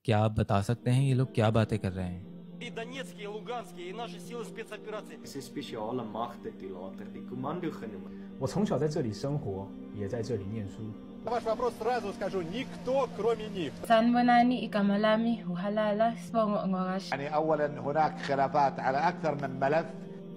क्या आप बता सकते हैं ये लोग क्या बातें कर रहे हैं? И Донецкие, и Луганские, и наши силы спецоперации. Es ist speciale Machten, die later die Kommando nehmen. 我从小在这里生活，也在这里念书。 На ваш вопрос сразу скажу, никто, кроме них. Sanbonani igama lami uhalala sibongo ngokash. يعني أولا هناك خلافات على أكثر من ملف.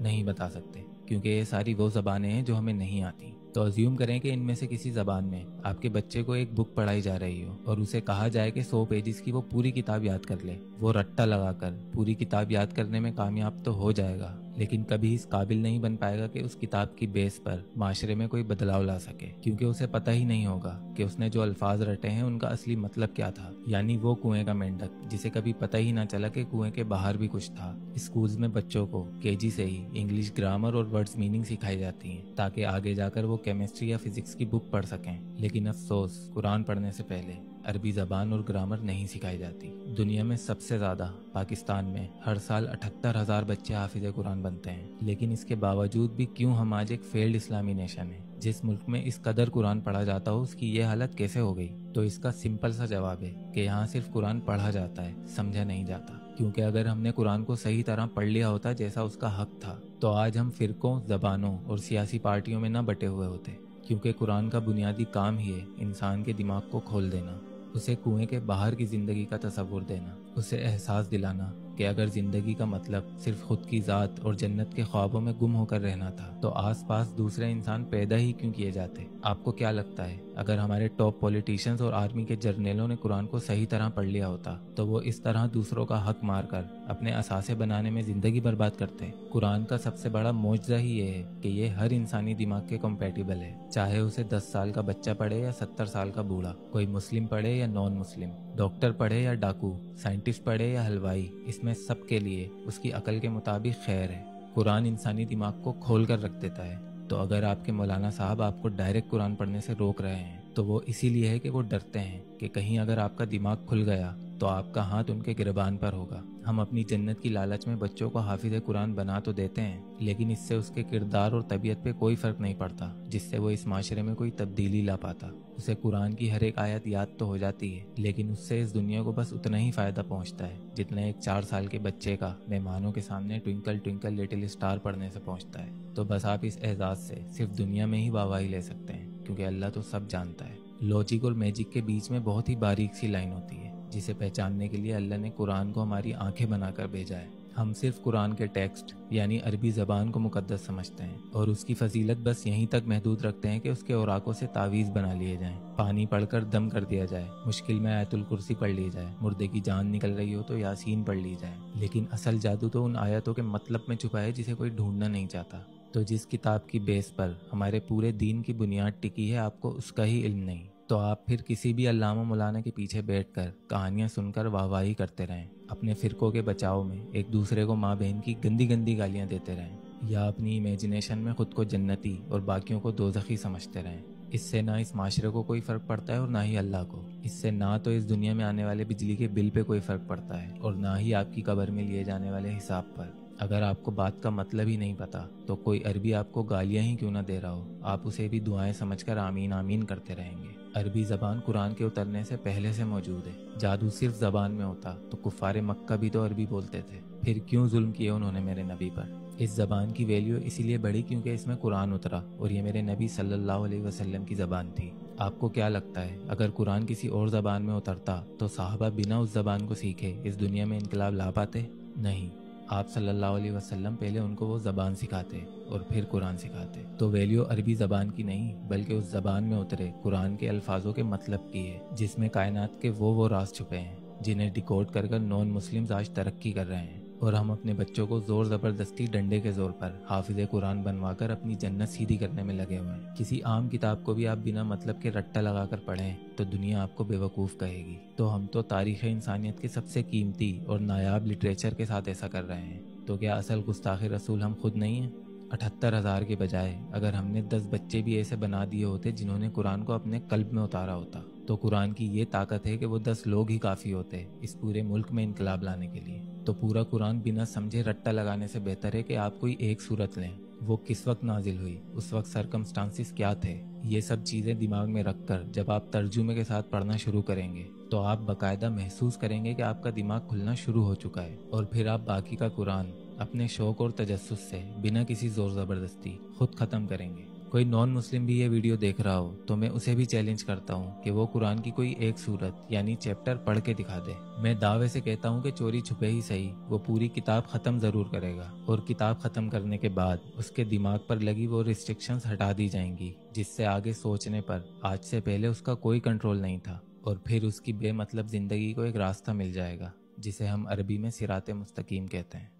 नहीं बता सकते क्योंकि ये सारी वो ज़बानें हैं जो हमें नहीं आती। तो अज्यूम करें कि इनमें से किसी ज़बान में आपके बच्चे को एक बुक पढ़ाई जा रही हो और उसे कहा जाए कि 100 पेजेस की वो पूरी किताब याद कर ले। वो रट्टा लगाकर पूरी किताब याद करने में कामयाब तो हो जाएगा, लेकिन कभी इस काबिल नहीं बन पाएगा कि उस किताब की बेस पर माशरे में कोई बदलाव ला सके, क्योंकि उसे पता ही नहीं होगा कि उसने जो अल्फाज रटे हैं उनका असली मतलब क्या था। यानी वो कुएं का मेंढक जिसे कभी पता ही ना चला कि कुएं के बाहर भी कुछ था। स्कूल्स में बच्चों को केजी से ही इंग्लिश ग्रामर और वर्ड्स मीनिंग सिखाई जाती हैं ताकि आगे जाकर वो केमिस्ट्री या फिजिक्स की बुक पढ़ सकें, लेकिन अफसोस कुरान पढ़ने से पहले अरबी ज़बान और ग्रामर नहीं सिखाई जाती। दुनिया में सबसे ज़्यादा पाकिस्तान में हर साल 78,000 बच्चे हाफिज़ कुरान बनते हैं, लेकिन इसके बावजूद भी क्यों हम आज एक फेल्ड इस्लामी नेशन है। जिस मुल्क में इस कदर कुरान पढ़ा जाता हो उसकी ये हालत कैसे हो गई? तो इसका सिंपल सा जवाब है कि यहाँ सिर्फ कुरान पढ़ा जाता है, समझा नहीं जाता। क्योंकि अगर हमने कुरान को सही तरह पढ़ लिया होता जैसा उसका हक था, तो आज हम फिरकों, ज़बानों और सियासी पार्टियों में न बटे हुए होते। क्योंकि कुरान का बुनियादी काम ही है इंसान के दिमाग को खोल देना, उसे कुएं के बाहर की जिंदगी का तसव्वुर देना, उसे एहसास दिलाना कि अगर जिंदगी का मतलब सिर्फ खुद की ज़ात और जन्नत के ख्वाबों में गुम होकर रहना था तो आसपास दूसरे इंसान पैदा ही क्यों किए जाते। आपको क्या लगता है अगर हमारे टॉप पॉलिटिशियंस और आर्मी के जर्नलों ने कुरान को सही तरह पढ़ लिया होता तो वो इस तरह दूसरों का हक मारकर अपने असासे बनाने में जिंदगी बर्बाद करते? कुरान का सबसे बड़ा मौजज़ा ही ये है कि ये हर इंसानी दिमाग के कंपैटिबल है, चाहे उसे 10 साल का बच्चा पढ़े या 70 साल का बूढ़ा, कोई मुस्लिम पढ़े या नॉन मुस्लिम, डॉक्टर पढ़े या डाकू, साइंटिस्ट पढ़े या हलवाई, इसमें सबके लिए उसकी अकल के मुताबिक खैर है। कुरान इंसानी दिमाग को खोल कर रख देता है। तो अगर आपके मौलाना साहब आपको डायरेक्ट कुरान पढ़ने से रोक रहे हैं तो वो इसीलिए है कि वो डरते हैं कि कहीं अगर आपका दिमाग खुल गया तो आपका हाथ उनके गिरबान पर होगा। हम अपनी जन्नत की लालच में बच्चों को हाफिज़ कुरान बना तो देते हैं, लेकिन इससे उसके किरदार और तबीयत पे कोई फ़र्क नहीं पड़ता जिससे वो इस माशरे में कोई तब्दीली ला पाता। उसे कुरान की हर एक आयत याद तो हो जाती है, लेकिन उससे इस दुनिया को बस उतना ही फ़ायदा पहुंचता है जितना एक 4 साल के बच्चे का मेहमानों के सामने ट्विंकल ट्विंकल लिटिल स्टार पढ़ने से पहुँचता है। तो बस आप इस एजाज़ से सिर्फ दुनिया में ही वाहवाही ले सकते हैं, क्योंकि अल्लाह तो सब जानता है। लॉजिक और मैजिक के बीच में बहुत ही बारीक सी लाइन होती है जिसे पहचानने के लिए अल्लाह ने कुरान को हमारी आंखें बनाकर भेजा है। हम सिर्फ कुरान के टेक्स्ट यानी अरबी ज़बान को मुकद्दस समझते हैं और उसकी फजीलत बस यहीं तक महदूद रखते हैं कि उसके औराकों से तावीज़ बना लिए जाएं, पानी पढ़कर दम कर दिया जाए, मुश्किल में आयतुल कुर्सी पढ़ ली जाए, मुर्दे की जान निकल रही हो तो यासीन पढ़ ली जाए। लेकिन असल जादू तो उन आयतों के मतलब में छुपा है जिसे कोई ढूंढना नहीं चाहता। तो जिस किताब की बेस पर हमारे पूरे दीन की बुनियाद टिकी है आपको उसका ही इल्म नहीं, तो आप फिर किसी भी अल्लामा मौलाना के पीछे बैठकर कहानियां सुनकर वाहवाही करते रहें, अपने फिरकों के बचाव में एक दूसरे को माँ बहन की गंदी गंदी गालियां देते रहें, या अपनी इमेजिनेशन में खुद को जन्नती और बाकियों को दोज़खी समझते रहें। इससे ना इस माशरे को कोई फ़र्क पड़ता है और ना ही अल्लाह को। इससे ना तो इस दुनिया में आने वाले बिजली के बिल पे कोई फ़र्क पड़ता है और ना ही आपकी कब्र में लिए जाने वाले हिसाब पर। अगर आपको बात का मतलब ही नहीं पता तो कोई अरबी आपको गालियां ही क्यों ना दे रहा हो, आप उसे भी दुआएं समझकर आमीन आमीन करते रहेंगे। अरबी ज़बान कुरान के उतरने से पहले से मौजूद है। जादू सिर्फ ज़बान में होता तो कुफ़ारे मक्का भी तो अरबी बोलते थे, फिर क्यों जुल्म किए उन्होंने मेरे नबी पर। इस ज़बान की वैल्यू इसीलिए बढ़ी क्योंकि इसमें कुरान उतरा और ये मेरे नबी सल्लल्लाहु अलैहि वसल्लम की ज़बान थी। आपको क्या लगता है अगर कुरान किसी और ज़बान में उतरता तो साहबा बिना उस ज़बान को सीखे इस दुनिया में इनकलाब ला पाते? नहीं, आप सल्लल्लाहु अलैहि वसल्लम पहले उनको वो ज़बान सिखाते और फिर कुरान सिखाते। तो वैल्यू अरबी ज़बान की नहीं बल्कि उस ज़बान में उतरे कुरान के अल्फाजों के मतलब की है, जिसमें कायनात के वो राज छुपे हैं जिन्हें डिकोड कर नॉन मुस्लिम्स आज तरक्की कर रहे हैं। और हम अपने बच्चों को जोर ज़बरदस्ती डंडे के जोर पर हाफिज़ कुरान बनवाकर अपनी जन्नत सीधी करने में लगे हुए हैं। किसी आम किताब को भी आप बिना मतलब के रट्टा लगाकर पढ़ें तो दुनिया आपको बेवकूफ़ कहेगी। तो हम तो तारीख़ इंसानियत के सबसे कीमती और नायाब लिटरेचर के साथ ऐसा कर रहे हैं, तो क्या असल गुस्ताख़ रसूल हम खुद नहीं हैं? 78,000 के बजाय अगर हमने 10 बच्चे भी ऐसे बना दिए होते जिन्होंने कुरान को अपने कल्ब में उतारा होता तो कुरान की ये ताकत है कि वो 10 लोग ही काफ़ी होते इस पूरे मुल्क में इनकलाब लाने के लिए। तो पूरा कुरान बिना समझे रट्टा लगाने से बेहतर है कि आप कोई एक सूरत लें। वो किस वक्त नाजिल हुई, उस वक्त सरकमस्टांसिस क्या थे, یہ سب چیزیں دماغ میں رکھ کر جب آپ ترجمے کے ساتھ پڑھنا شروع کریں گے تو آپ باقاعدہ محسوس کریں گے کہ آپ کا دماغ کھلنا شروع ہو چکا ہے، اور پھر آپ باقی کا قرآن اپنے شوق اور تجسس سے بنا کسی زور زبردستی خود ختم کریں گے۔ کوئی نان مسلم بھی یہ ویڈیو دیکھ رہا ہو تو میں اسے بھی چیلنج کرتا ہوں کہ وہ قرآن کی کوئی ایک سورت یعنی چیپٹر پڑھ کے دکھا دے۔ میں دعوے سے کہتا ہوں کہ چوری چھپے ہی صحیح وہ پوری کتاب ختم ضرور کرے گا، اور کتاب ختم کرنے کے بعد اس کے دماغ پر لگی وہ ریسٹرکشنز ہٹا دی جائیں گی جس سے آگے سوچنے پر آج سے پہلے اس کا کوئی کنٹرول نہیں تھا، اور پھر اس کی بے مطلب زندگی کو ایک راستہ مل جائے گا جسے ہم عربی میں صراط مستقیم کہتے ہیں۔